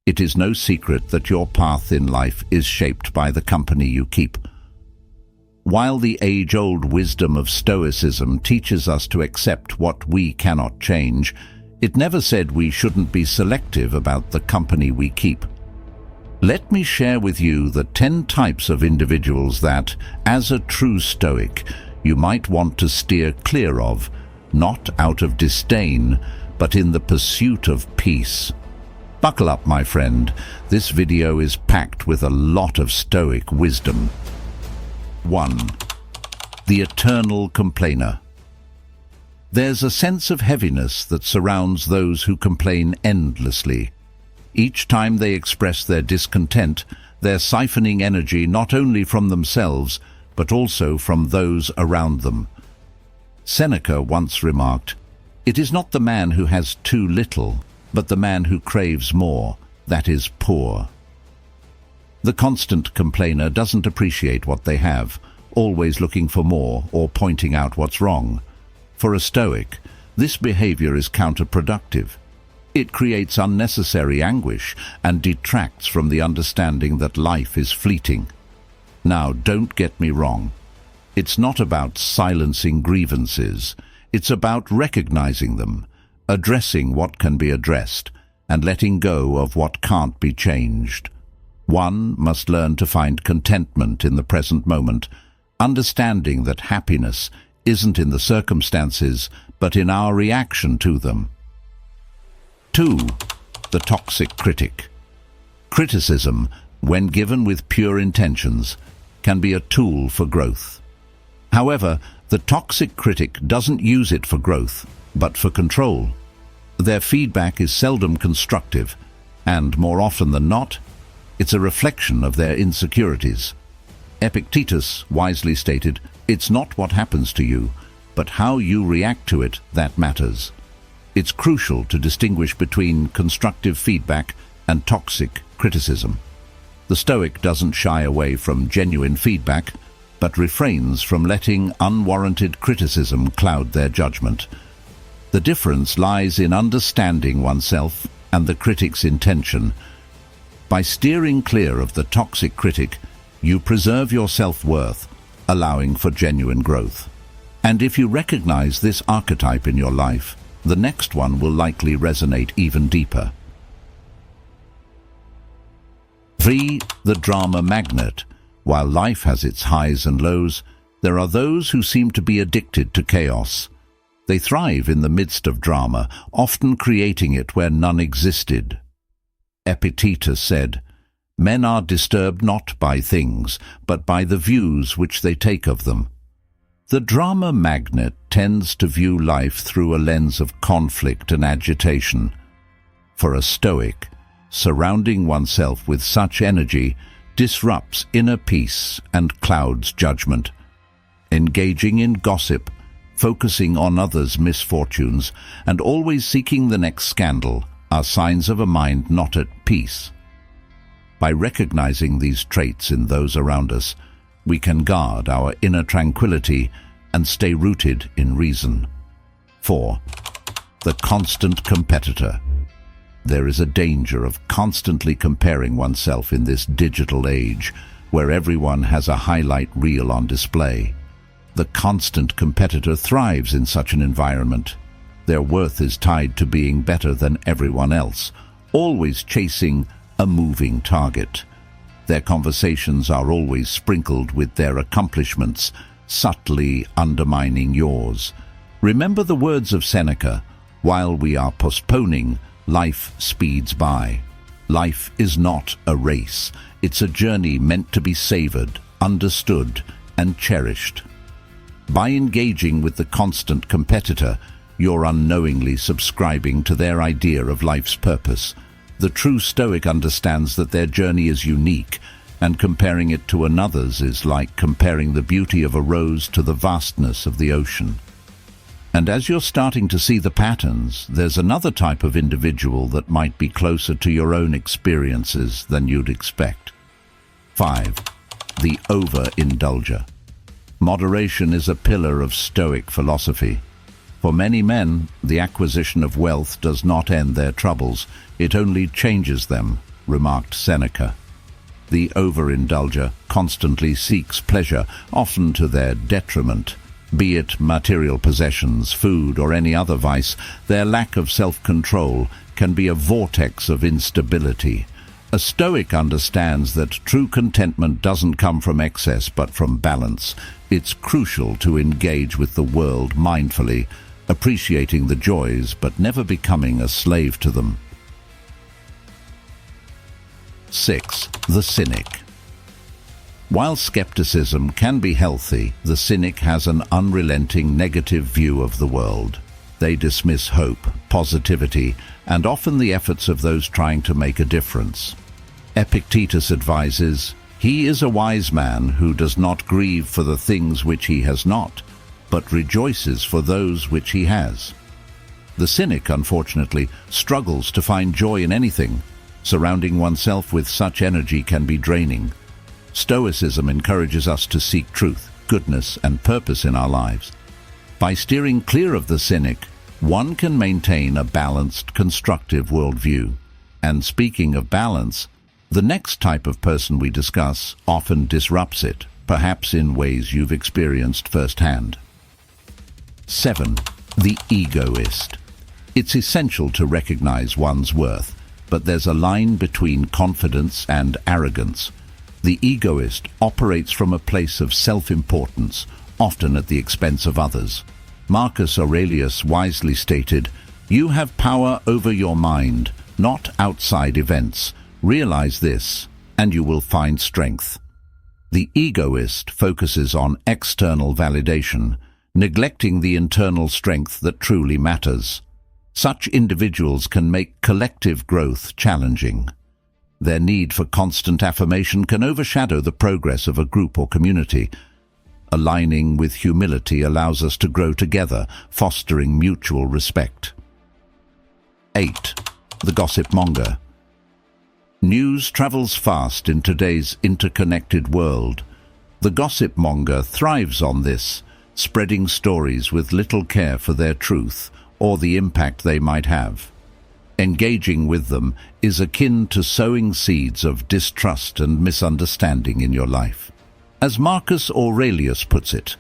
It is no secret that your path in life is shaped by the company you keep. While the age-old wisdom of Stoicism teaches us to accept what we cannot change, it never said we shouldn't be selective about the company we keep. Let me share with you the 10 types of individuals that, as a true Stoic, you might want to steer clear of, not out of disdain, but in the pursuit of peace. Buckle up, my friend. This video is packed with a lot of Stoic wisdom. 1. The eternal complainer. There's a sense of heaviness that surrounds those who complain endlessly. Each time they express their discontent, they're siphoning energy not only from themselves, but also from those around them. Seneca once remarked, "It is not the man who has too little, but the man who craves more, that is poor." The constant complainer doesn't appreciate what they have, always looking for more or pointing out what's wrong. For a Stoic, this behavior is counterproductive. It creates unnecessary anguish and detracts from the understanding that life is fleeting. Now, don't get me wrong. It's not about silencing grievances. It's about recognizing them, addressing what can be addressed, and letting go of what can't be changed. One must learn to find contentment in the present moment, understanding that happiness isn't in the circumstances, but in our reaction to them. 2. The toxic critic. Criticism, when given with pure intentions, can be a tool for growth. However, the toxic critic doesn't use it for growth, but for control. Their feedback is seldom constructive, and more often than not, it's a reflection of their insecurities. Epictetus wisely stated, "It's not what happens to you, but how you react to it that matters." It's crucial to distinguish between constructive feedback and toxic criticism. The Stoic doesn't shy away from genuine feedback, but refrains from letting unwarranted criticism cloud their judgment. The difference lies in understanding oneself and the critic's intention. By steering clear of the toxic critic, you preserve your self-worth, allowing for genuine growth. And if you recognize this archetype in your life, the next one will likely resonate even deeper. 3. The drama magnet. While life has its highs and lows, there are those who seem to be addicted to chaos. They thrive in the midst of drama, often creating it where none existed. Epictetus said, "Men are disturbed not by things, but by the views which they take of them." The drama magnet tends to view life through a lens of conflict and agitation. For a Stoic, surrounding oneself with such energy disrupts inner peace and clouds judgment. Engaging in gossip, focusing on others' misfortunes, and always seeking the next scandal are signs of a mind not at peace. By recognizing these traits in those around us, we can guard our inner tranquility and stay rooted in reason. 4. The constant competitor. There is a danger of constantly comparing oneself in this digital age, where everyone has a highlight reel on display. The constant competitor thrives in such an environment. Their worth is tied to being better than everyone else, always chasing a moving target. Their conversations are always sprinkled with their accomplishments, subtly undermining yours. Remember the words of Seneca, "While we are postponing, life speeds by." Life is not a race. It's a journey meant to be savored, understood, and cherished. By engaging with the constant competitor, you're unknowingly subscribing to their idea of life's purpose. The true Stoic understands that their journey is unique, and comparing it to another's is like comparing the beauty of a rose to the vastness of the ocean. And as you're starting to see the patterns, there's another type of individual that might be closer to your own experiences than you'd expect. 5. The overindulger. Moderation is a pillar of Stoic philosophy. For many men, the acquisition of wealth does not end their troubles, it only changes them, remarked Seneca. The overindulger constantly seeks pleasure, often to their detriment. Be it material possessions, food, or any other vice, their lack of self-control can be a vortex of instability. A Stoic understands that true contentment doesn't come from excess but from balance. It's crucial to engage with the world mindfully, appreciating the joys but never becoming a slave to them. 6. The Cynic. While skepticism can be healthy, the cynic has an unrelenting negative view of the world. They dismiss hope, positivity, and often the efforts of those trying to make a difference. Epictetus advises, "He is a wise man who does not grieve for the things which he has not, but rejoices for those which he has." The cynic, unfortunately, struggles to find joy in anything. Surrounding oneself with such energy can be draining. Stoicism encourages us to seek truth, goodness, and purpose in our lives. By steering clear of the cynic, one can maintain a balanced, constructive worldview. And speaking of balance, the next type of person we discuss often disrupts it, perhaps in ways you've experienced firsthand. 7. The egoist. It's essential to recognize one's worth, but there's a line between confidence and arrogance. The egoist operates from a place of self-importance, often at the expense of others. Marcus Aurelius wisely stated, "You have power over your mind, not outside events. Realize this, and you will find strength." The egoist focuses on external validation, neglecting the internal strength that truly matters. Such individuals can make collective growth challenging. Their need for constant affirmation can overshadow the progress of a group or community. Aligning with humility allows us to grow together, fostering mutual respect. 8. The gossip monger. News travels fast in today's interconnected world. The gossip monger thrives on this, spreading stories with little care for their truth or the impact they might have. Engaging with them is akin to sowing seeds of distrust and misunderstanding in your life. As Marcus Aurelius puts it,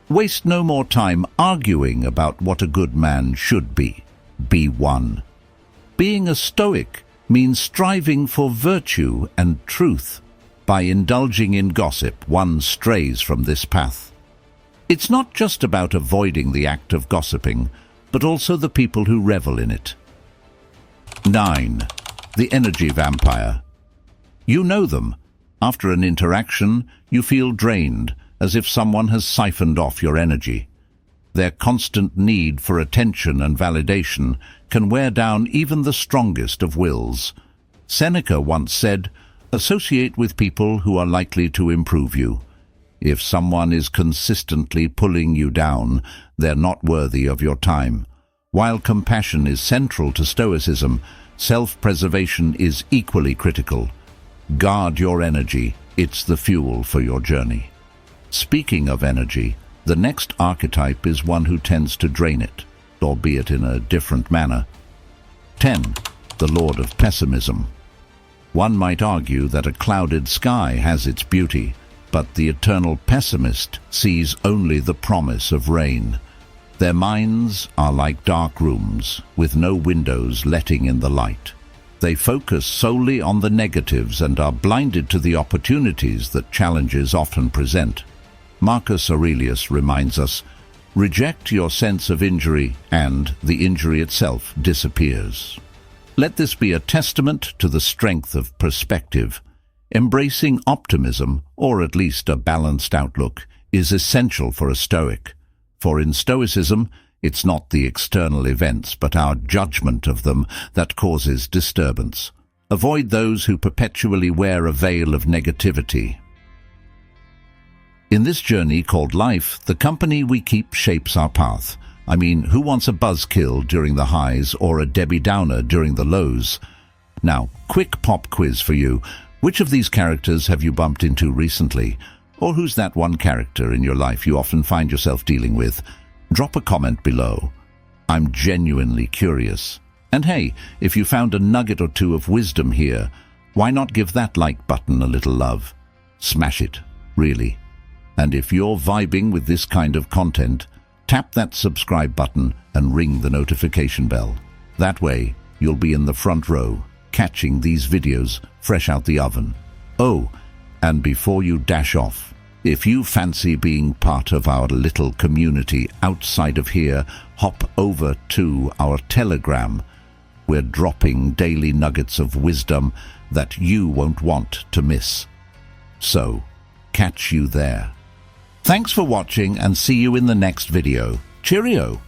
waste no more time arguing about what a good man should be. Be one. Being a Stoic means striving for virtue and truth. By indulging in gossip, one strays from this path. It's not just about avoiding the act of gossiping, but also the people who revel in it. 9. The energy vampire. You know them. After an interaction, you feel drained, as if someone has siphoned off your energy. Their constant need for attention and validation can wear down even the strongest of wills. Seneca once said, "Associate with people who are likely to improve you. If someone is consistently pulling you down, they're not worthy of your time." While compassion is central to Stoicism, self-preservation is equally critical. Guard your energy, it's the fuel for your journey. Speaking of energy, the next archetype is one who tends to drain it, albeit in a different manner. 10. The Lord of Pessimism. One might argue that a clouded sky has its beauty, but the eternal pessimist sees only the promise of rain. Their minds are like dark rooms, with no windows letting in the light. They focus solely on the negatives and are blinded to the opportunities that challenges often present. Marcus Aurelius reminds us, "Reject your sense of injury, and the injury itself disappears." Let this be a testament to the strength of perspective. Embracing optimism, or at least a balanced outlook, is essential for a Stoic. For in Stoicism, it's not the external events but our judgment of them that causes disturbance. Avoid those who perpetually wear a veil of negativity. In this journey called life, the company we keep shapes our path. I mean, who wants a buzzkill during the highs or a Debbie Downer during the lows? Now, quick pop quiz for you. Which of these characters have you bumped into recently? Or who's that one character in your life you often find yourself dealing with? Drop a comment below. I'm genuinely curious. And hey, if you found a nugget or two of wisdom here, Why not give that like button a little love? Smash it, really. And if you're vibing with this kind of content, tap that subscribe button and ring the notification bell. That way, you'll be in the front row, catching these videos fresh out the oven. Oh, and before you dash off, if you fancy being part of our little community outside of here, hop over to our Telegram. We're dropping daily nuggets of wisdom that you won't want to miss. So, catch you there. Thanks for watching and see you in the next video. Cheerio!